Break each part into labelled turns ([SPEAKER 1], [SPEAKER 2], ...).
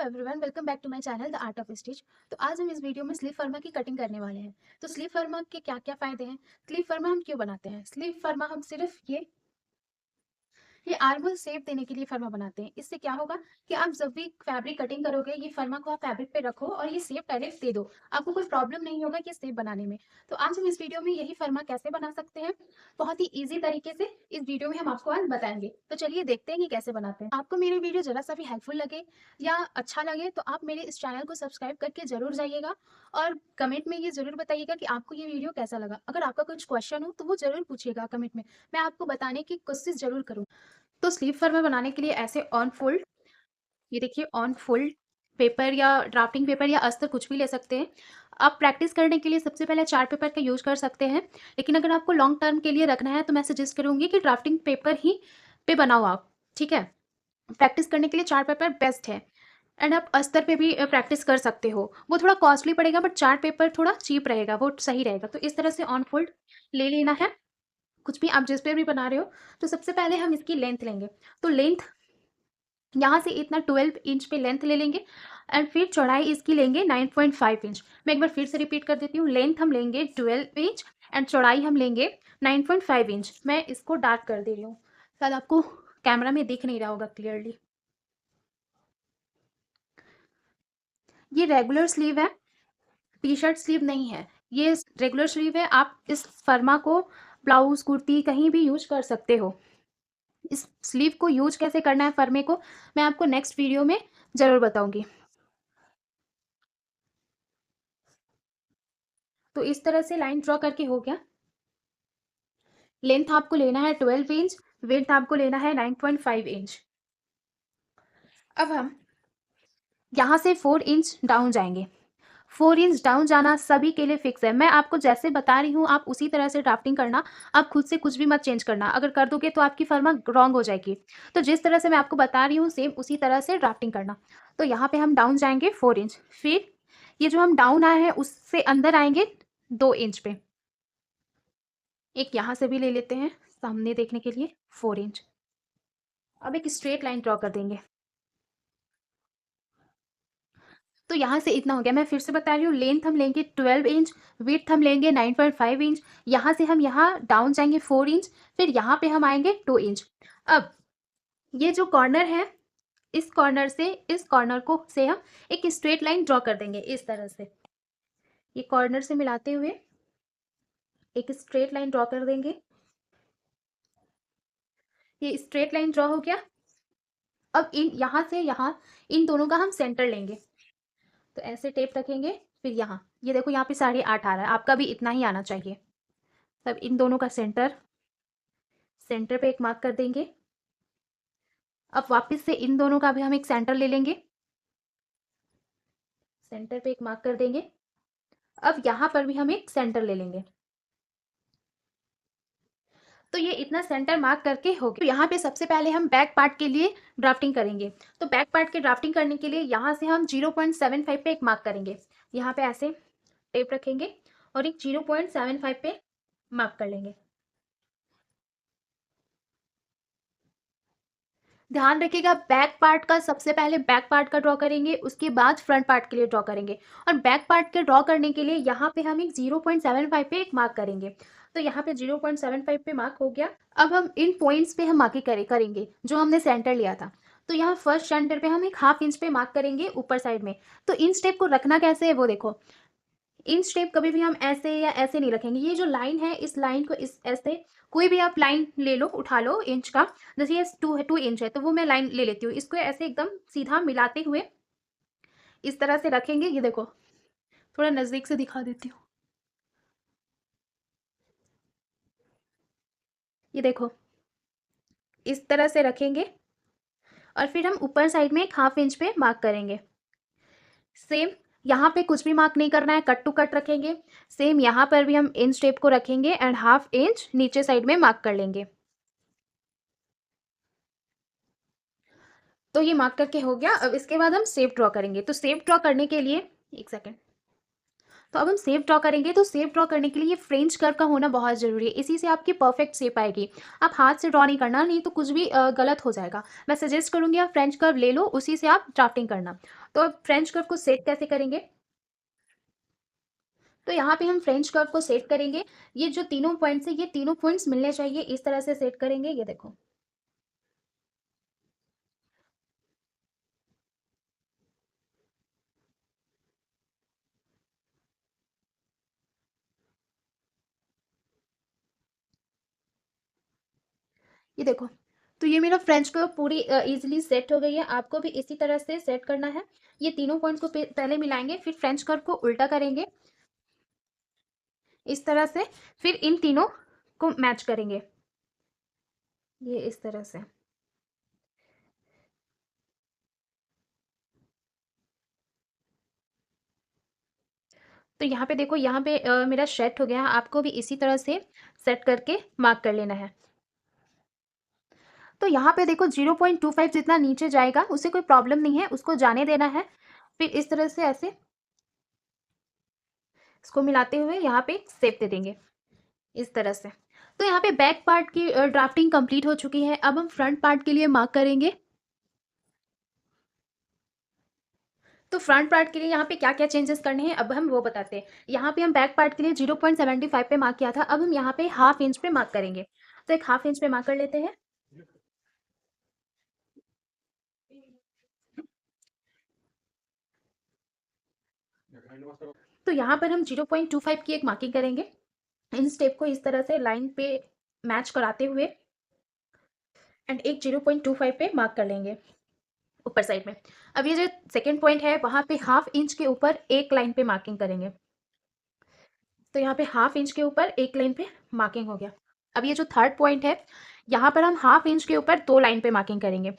[SPEAKER 1] Hello everyone, welcome back to my channel the art of stitch. तो आज हम इस वीडियो में स्लीव फर्मा की कटिंग करने वाले हैं। तो स्लीव फर्मा के क्या क्या फायदे हैं, स्लीव फर्मा हम क्यों बनाते हैं। स्लीव फर्मा हम सिर्फ ये आर्महोल शेप देने के लिए फर्मा बनाते हैं। इससे क्या होगा कि आप जब भी फैब्रिक कटिंग करोगे, ये फर्मा को आप फैब्रिक पे रखो और ये शेप डायरेक्ट दे दो, आपको कोई प्रॉब्लम नहीं होगा ये शेप बनाने में। तो आज हम इस वीडियो में यही फर्मा कैसे बना सकते हैं, बहुत ही ईजी तरीके से इस वीडियो में हम आपको आज बताएंगे। तो चलिए देखते हैं कि कैसे बनाते हैं। आपको मेरी वीडियो जरा सा भी हेल्पफुल लगे या अच्छा लगे तो आप मेरे इस चैनल को सब्सक्राइब करके जरूर जाइएगा और कमेंट में ये जरूर बताइएगा कि आपको ये वीडियो कैसा लगा। अगर आपका कुछ क्वेश्चन हो तो वो जरूर पूछिएगा कमेंट में, मैं आपको बताने की कोशिश जरूर करूँ। तो स्लीव फर्मा बनाने के लिए ऐसे ऑन फोल्ड, ये देखिए ऑन फोल्ड पेपर या ड्राफ्टिंग पेपर या अस्तर कुछ भी ले सकते हैं। आप प्रैक्टिस करने के लिए सबसे पहले चार्ट पेपर का यूज कर सकते हैं, लेकिन अगर आपको लॉन्ग टर्म के लिए रखना है तो मैं सजेस्ट करूंगी कि ड्राफ्टिंग पेपर ही पे बनाओ आप। ठीक है, प्रैक्टिस करने के लिए चार्ट पेपर बेस्ट है। एंड आप अस्तर पे भी प्रैक्टिस कर सकते हो, वो थोड़ा कॉस्टली पड़ेगा बट चार्ट पेपर थोड़ा चीप रहेगा, वो सही रहेगा। तो इस तरह से ऑन फोल्ड ले लेना है, कुछ भी आप जिस पे भी बना रहे हो। तो सबसे पहले हम इसकी लेंथ लेंगे। तो लेंथ यहाँ से इतना 12 इंच पे लेंथ ले लेंगे एंड फिर चौड़ाई इसकी लेंगे 9.5 इंच। मैं एक बार फिर से रिपीट कर देती हूँ, लेंथ हम लेंगे 12 इंच एंड चौड़ाई हम लेंगे 9.5 इंच। मैं इसको डार्क कर दे रही हूँ, शायद आपको कैमरा में दिख नहीं रहा होगा क्लियरली। ये रेगुलर स्लीव है, टी शर्ट स्लीव नहीं है, ये रेगुलर स्लीव है। आप इस फर्मा को ब्लाउज कुर्ती कहीं भी यूज कर सकते हो। इस स्लीव को यूज कैसे करना है फर्मे को, मैं आपको नेक्स्ट वीडियो में जरूर बताऊंगी। तो इस तरह से लाइन ड्रॉ करके हो गया। लेंथ आपको लेना है 12 इंच, विड्थ आपको लेना है 9.5 इंच। अब हम यहाँ से 4 इंच डाउन जाएंगे। 4 इंच डाउन जाना सभी के लिए फिक्स है, मैं आपको जैसे बता रही हूँ आप उसी तरह से ड्राफ्टिंग करना। आप खुद से कुछ भी मत चेंज करना, अगर कर दोगे तो आपकी फर्मा रॉन्ग हो जाएगी। तो जिस तरह से मैं आपको बता रही हूँ सेम उसी तरह से ड्राफ्टिंग करना। तो यहाँ पे हम डाउन जाएंगे 4 इंच, फिर ये जो हम डाउन आए हैं उससे अंदर आएंगे 2 इंच पे। एक यहाँ से भी ले लेते हैं सामने देखने के लिए 4 इंच। अब एक स्ट्रेट लाइन ड्रॉ कर देंगे। तो यहाँ से इतना हो गया। मैं फिर से बता रही हूँ, लेंथ हम लेंगे 12 इंच, विड्थ हम लेंगे 9.5 इंच। यहाँ से हम यहाँ डाउन जाएंगे 4 इंच, फिर यहाँ पे हम आएंगे 2 इंच। अब ये जो कॉर्नर है, इस कॉर्नर से इस कॉर्नर को से हम एक स्ट्रेट लाइन ड्रॉ कर देंगे इस तरह से। ये कॉर्नर से मिलाते हुए एक स्ट्रेट लाइन ड्रॉ कर देंगे। ये स्ट्रेट लाइन ड्रॉ हो गया। अब इन यहाँ से यहाँ इन दोनों का हम सेंटर लेंगे। तो ऐसे टेप रखेंगे, फिर यहाँ ये देखो यहाँ पे 8.5 आ रहा है, आपका भी इतना ही आना चाहिए। तब इन दोनों का सेंटर सेंटर पे एक मार्क कर देंगे। अब वापस से इन दोनों का भी हम एक सेंटर ले लेंगे, सेंटर पे एक मार्क कर देंगे। अब यहाँ पर भी हम एक सेंटर ले लेंगे। तो ये इतना सेंटर मार्क करके हो गया। तो यहाँ पे सबसे पहले हम बैक पार्ट के लिए ड्राफ्टिंग करेंगे। तो बैक पार्ट के ड्राफ्टिंग करने के लिए यहाँ से हम 0.75 पे एक मार्क करेंगे। यहाँ पे ऐसे टेप रखेंगे और एक 0.75 पे मार्क कर लेंगे। ध्यान रखिएगा, बैक पार्ट का सबसे पहले बैक पार्ट का ड्रॉ करेंगे, उसके बाद फ्रंट पार्ट के लिए ड्रॉ करेंगे। और बैक पार्ट के ड्रॉ करने के लिए यहाँ पे हम एक 0.75 पे एक मार्क करेंगे। तो यहाँ पे 0.75 पे मार्क हो गया। अब हम इन पॉइंट्स पे हम मार्किंग करेंगे जो हमने सेंटर लिया था। तो यहाँ फर्स्ट सेंटर पे हम एक हाफ इंच पे मार्क करेंगे ऊपर साइड में। तो इन स्टेप को रखना कैसे है वो देखो, इन स्टेप कभी भी हम ऐसे या ऐसे नहीं रखेंगे। ये जो लाइन है इस लाइन को इस ऐसे कोई भी आप लाइन ले लो, उठा लो इंच का। जैसे ये 2 इंच है तो वो मैं लाइन ले लेती हूँ, इसको ऐसे एकदम सीधा मिलाते हुए इस तरह से रखेंगे। ये देखो थोड़ा नजदीक से दिखा देती हूँ, ये देखो इस तरह से रखेंगे और फिर हम ऊपर साइड में एक हाफ इंच पे मार्क करेंगे। सेम यहाँ पे कुछ भी मार्क नहीं करना है, कट टू कट रखेंगे। सेम यहाँ पर भी हम इंच टेप को रखेंगे एंड हाफ इंच नीचे साइड में मार्क कर लेंगे। तो ये मार्क करके हो गया। अब इसके बाद हम शेप ड्रॉ करेंगे। तो शेप ड्रॉ करने के लिए एक सेकेंड, तो अब हम शेप ड्रॉ करेंगे, तो शेप ड्रॉ करने के लिए फ्रेंच कर्व का होना बहुत ज़रूरी है, इसी से आपकी परफेक्ट शेप आएगी। आप हाथ से ड्रॉ नहीं करना, नहीं तो कुछ भी गलत हो जाएगा। मैं सजेस्ट करूँगी आप फ्रेंच कर्व ले लो, उसी से आप ड्राफ्टिंग करना। तो अब फ्रेंच कर्व को सेट कैसे करेंगे, तो यहाँ पे हम फ्रेंच कर्व को सेट करेंगे। ये जो तीनों पॉइंट्स है, ये तीनों पॉइंट्स मिलने चाहिए, इस तरह से सेट करेंगे। ये देखो, ये देखो। तो ये मेरा फ्रेंच कर्व पूरी इजीली सेट हो गई है। आपको भी इसी तरह से सेट करना है। ये तीनों पॉइंट्स को पहले मिलाएंगे, फिर फ्रेंच कर्व को उल्टा करेंगे इस तरह से, फिर इन तीनों को मैच करेंगे ये इस तरह से। तो यहाँ पे देखो, यहाँ पे मेरा सेट हो गया है। आपको भी इसी तरह से सेट करके मार्क कर लेना है। तो यहाँ पे देखो 0.25 जितना नीचे जाएगा, उसे कोई प्रॉब्लम नहीं है, उसको जाने देना है। फिर इस तरह से ऐसे इसको मिलाते हुए यहाँ पे शेप दे देंगे इस तरह से। तो यहाँ पे बैक पार्ट की ड्राफ्टिंग कंप्लीट हो चुकी है। अब हम फ्रंट पार्ट के लिए मार्क करेंगे। तो फ्रंट पार्ट के लिए यहाँ पे क्या क्या चेंजेस करने हैं, अब हम वो बताते हैं। यहाँ पे हम बैक पार्ट के लिए 0.75 पे मार्क किया था, अब हम यहाँ पे हाफ इंच पे मार्क करेंगे। तो एक हाफ इंच पे मार्क कर लेते हैं। तो यहाँ पर हम 0.25 की एक मार्किंग करेंगे। इन स्टेप को इस तरह से लाइन पे मैच कराते हुए एंड एक 0.25 पे मार्क कर लेंगे ऊपर साइड में। अब ये जो सेकेंड पॉइंट है, वहाँ पे हाफ इंच के ऊपर एक लाइन पे मार्किंग करेंगे। तो यहाँ पे हाफ इंच के ऊपर एक लाइन पे मार्किंग हो गया। अब ये जो थर्ड पॉइंट है, यहाँ पर हम हाफ इंच के ऊपर दो लाइन पे मार्किंग करेंगे।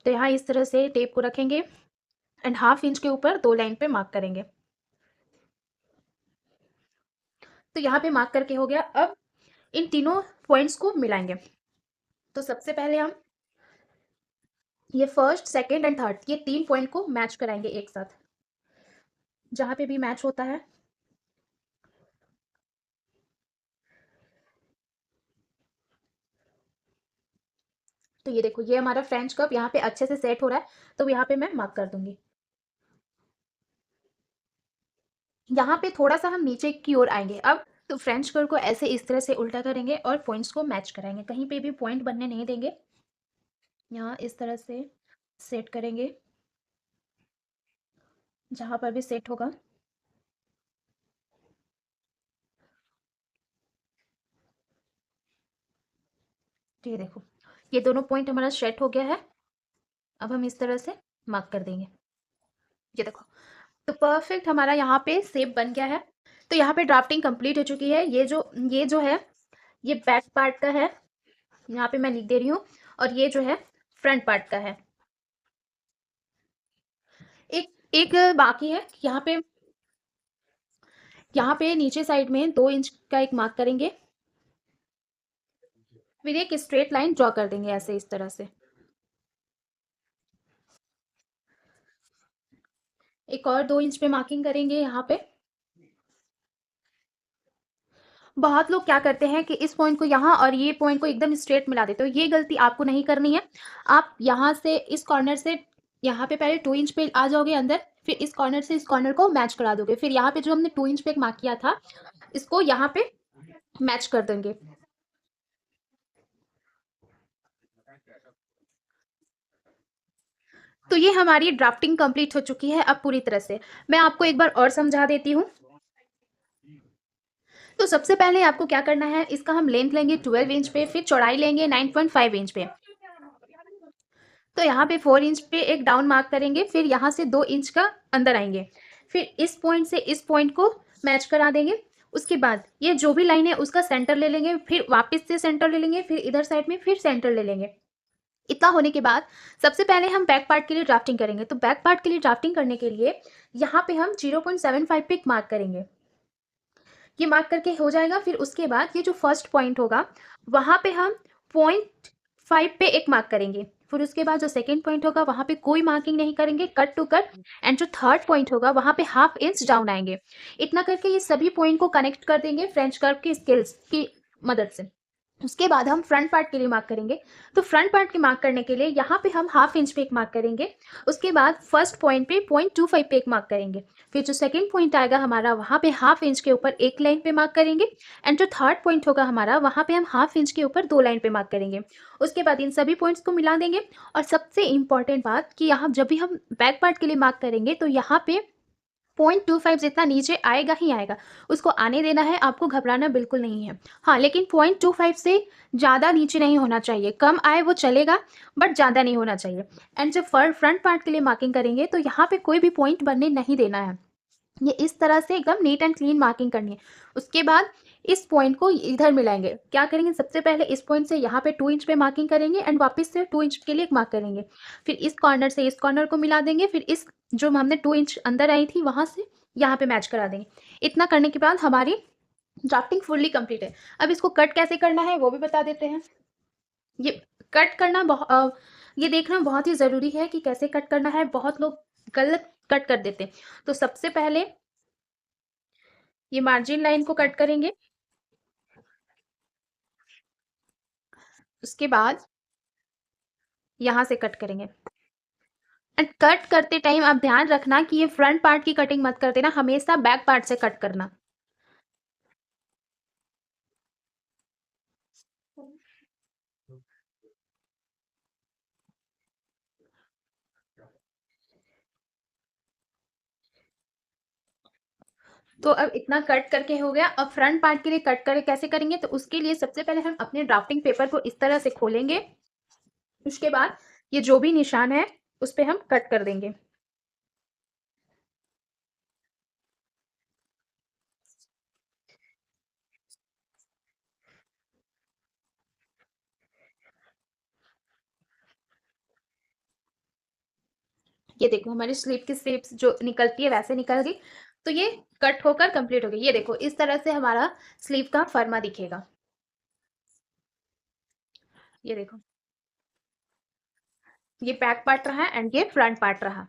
[SPEAKER 1] तो यहाँ इस तरह से टेप को रखेंगे एंड हाफ इंच के ऊपर दो लाइन पे मार्क करेंगे। तो यहाँ पे मार्क करके हो गया। अब इन तीनों पॉइंट्स को मिलाएंगे। तो सबसे पहले हम ये फर्स्ट, सेकेंड एंड थर्ड, ये तीन पॉइंट को मैच कराएंगे एक साथ, जहाँ पे भी मैच होता है। तो ये देखो, ये हमारा फ्रेंच कप यहाँ पे अच्छे से सेट हो रहा है। तो यहाँ पे मैं मार्क कर दूंगी। यहाँ पे थोड़ा सा हम नीचे की ओर आएंगे अब। तो फ्रेंच कर्व को ऐसे इस तरह से उल्टा करेंगे और पॉइंट्स को मैच कराएंगे, कहीं पे भी पॉइंट बनने नहीं देंगे। यहाँ इस तरह से सेट करेंगे, जहाँ पर भी सेट होगा। तो ये देखो, ये दोनों पॉइंट हमारा सेट हो गया है। अब हम इस तरह से मार्क कर देंगे। ये देखो, तो परफेक्ट हमारा यहाँ पे शेप बन गया है। तो यहाँ पे ड्राफ्टिंग कंप्लीट हो चुकी है। ये जो है, ये बैक पार्ट का है, यहाँ पे मैं लिख दे रही हूँ। और ये जो है फ्रंट पार्ट का है। एक एक बाकी है। यहाँ पे नीचे साइड में 2 इंच का एक मार्क करेंगे। फिर एक स्ट्रेट लाइन ड्रॉ कर देंगे ऐसे इस तरह से। एक और 2 इंच पे मार्किंग करेंगे यहाँ पे। बहुत लोग क्या करते हैं कि इस पॉइंट को यहाँ और ये पॉइंट को एकदम स्ट्रेट मिला देते हो, ये गलती आपको नहीं करनी है। आप यहाँ से इस कॉर्नर से यहाँ पे पहले 2 इंच पे आ जाओगे अंदर, फिर इस कॉर्नर से इस कॉर्नर को मैच करा दोगे, फिर यहाँ पे जो हमने 2 इंच पे एक मार्क किया था, इसको यहाँ पे मैच कर देंगे। तो ये हमारी ड्राफ्टिंग कंप्लीट हो चुकी है अब पूरी तरह से। मैं आपको एक बार और समझा देती हूँ। तो सबसे पहले आपको क्या करना है, इसका हम लेंथ लेंगे 12 इंच पे, फिर चौड़ाई लेंगे 9.5 इंच पे। तो यहाँ पे 4 इंच पे एक डाउन मार्क करेंगे, फिर यहाँ से 2 इंच का अंदर आएंगे, फिर इस पॉइंट से इस पॉइंट को मैच करा देंगे। उसके बाद ये जो भी लाइन है उसका सेंटर ले लेंगे, फिर वापस से सेंटर ले लेंगे, फिर इधर साइड में फिर सेंटर ले लेंगे। इतना होने के बाद सबसे पहले हम बैक पार्ट के लिए ड्राफ्टिंग करेंगे। तो बैक पार्ट के लिए ड्राफ्टिंग करने के लिए यहाँ पे हम 0.75 पे एक मार्क करेंगे। ये मार्क करके हो जाएगा। फिर उसके बाद ये जो फर्स्ट पॉइंट होगा, वहाँ पे हम 0.5 पे एक मार्क करेंगे। फिर उसके बाद जो सेकंड पॉइंट होगा वहाँ पे कोई मार्किंग नहीं करेंगे, कट टू कट। एंड जो थर्ड पॉइंट होगा वहाँ पे हाफ इंच डाउन आएंगे। इतना करके ये सभी पॉइंट को कनेक्ट कर देंगे फ्रेंच कर्व की स्केल्स की मदद से। उसके बाद हम फ्रंट पार्ट के लिए मार्क करेंगे। तो फ्रंट पार्ट के मार्क करने के लिए यहाँ पे हम हाफ इंच पे एक मार्क करेंगे। उसके बाद फर्स्ट पॉइंट पे 0.25 पे एक मार्क करेंगे। फिर जो सेकंड पॉइंट आएगा हमारा वहाँ पे हाफ इंच के ऊपर एक लाइन पे मार्क करेंगे। एंड जो थर्ड पॉइंट होगा हमारा वहाँ पे हम हाफ इंच के ऊपर 2 लाइन पे मार्क करेंगे। उसके बाद इन सभी पॉइंट्स को मिला देंगे। और सबसे इंपॉर्टेंट बात कि यहाँ जब भी हम बैक पार्ट के लिए मार्क करेंगे तो यहाँ पे 0.25 जितना नीचे आएगा ही आएगा, उसको आने देना है, आपको घबराना बिल्कुल नहीं है। हाँ, लेकिन 0.25 से ज़्यादा नीचे नहीं होना चाहिए, कम आए वो चलेगा बट ज़्यादा नहीं होना चाहिए। एंड जब फ्रंट पार्ट के लिए मार्किंग करेंगे तो यहाँ पे कोई भी पॉइंट बनने नहीं देना है। ये इस तरह से एकदम नीट एंड क्लीन मार्किंग करनी है। उसके बाद इस पॉइंट को इधर मिलाएंगे। क्या करेंगे, सबसे पहले इस पॉइंट से यहाँ पे 2 इंच पे मार्किंग करेंगे एंड वापस से 2 इंच के लिए एक मार्क करेंगे। फिर इस कॉर्नर से इस कॉर्नर को मिला देंगे। फिर इस जो हमने 2 इंच अंदर आई थी वहाँ से यहाँ पे मैच करा देंगे। इतना करने के बाद हमारी ड्राफ्टिंग फुल्ली कंप्लीट है। अब इसको कट कैसे करना है वो भी बता देते हैं। ये कट करना ये देखना बहुत ही ज़रूरी है कि कैसे कट करना है। बहुत लोग गलत कट कर देते हैं। तो सबसे पहले ये मार्जिन लाइन को कट करेंगे। उसके बाद यहाँ से कट करेंगे। एंड कट करते टाइम आप ध्यान रखना कि ये फ्रंट पार्ट की कटिंग मत कर देना, हमेशा बैक पार्ट से कट करना। तो अब इतना कट करके हो गया। अब फ्रंट पार्ट के लिए कट कर कैसे करेंगे, तो उसके लिए सबसे पहले हम अपने ड्राफ्टिंग पेपर को इस तरह से खोलेंगे। उसके बाद ये जो भी निशान है उस पर हम कट कर देंगे। ये देखो हमारी स्लीव की शेप्स जो निकलती है वैसे निकल गई। तो ये कट होकर कंप्लीट हो गई। ये देखो इस तरह से हमारा स्लीव का फर्मा दिखेगा। ये देखो ये बैक पार्ट रहा एंड ये फ्रंट पार्ट रहा।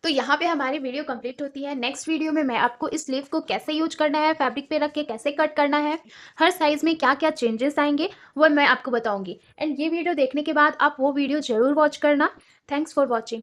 [SPEAKER 1] तो यहाँ पे हमारी वीडियो कंप्लीट होती है। नेक्स्ट वीडियो में मैं आपको इस स्लीव को कैसे यूज करना है, फैब्रिक पे रख के कैसे कट करना है, हर साइज में क्या क्या चेंजेस आएंगे वो मैं आपको बताऊंगी। एंड ये वीडियो देखने के बाद आप वो वीडियो जरूर वॉच करना। Thanks for watching.